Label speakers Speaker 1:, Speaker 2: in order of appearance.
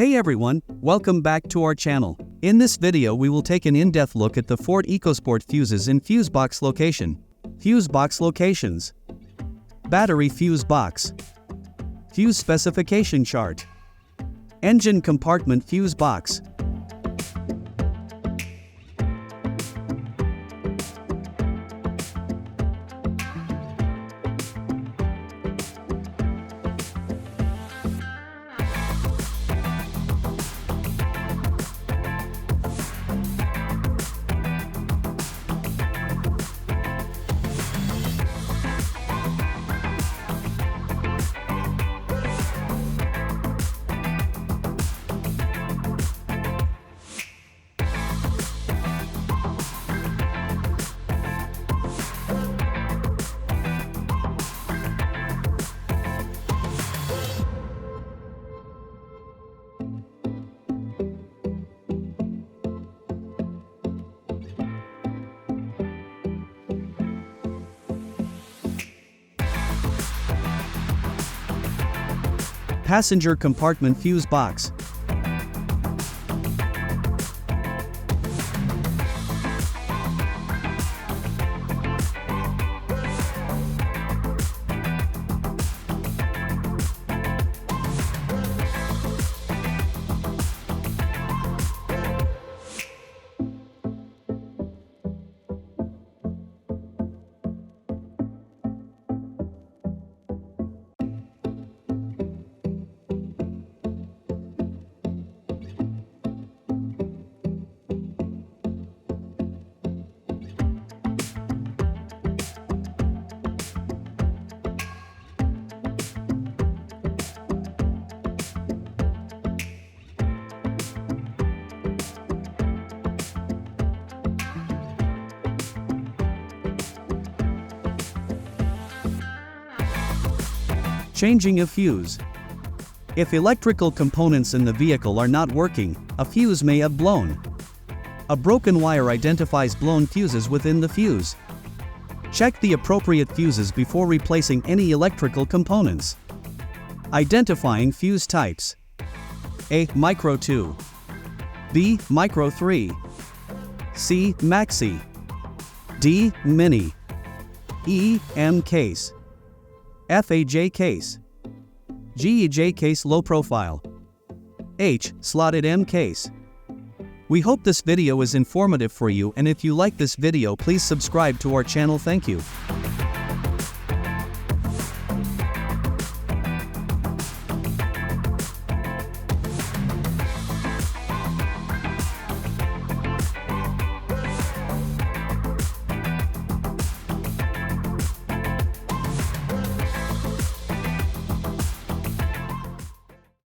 Speaker 1: Hey everyone, welcome back to our channel. In this video we will take an in-depth look at the FORD EcoSport fuses in fuse box location. Fuse box locations. Battery fuse box. Fuse specification chart. Engine compartment fuse box. Passenger compartment fuse box. Changing a fuse. If electrical components in the vehicle are not working, a fuse may have blown. A broken wire identifies blown fuses within the fuse. Check the appropriate fuses before replacing any electrical components. Identifying fuse types. A. Micro 2. B. Micro 3. C. Maxi. D. Mini. E. M case. FAJ case. GEJ case low profile. H. Slotted M case. We hope this video is informative for you, and if you like this video please subscribe to our channel. Thank you.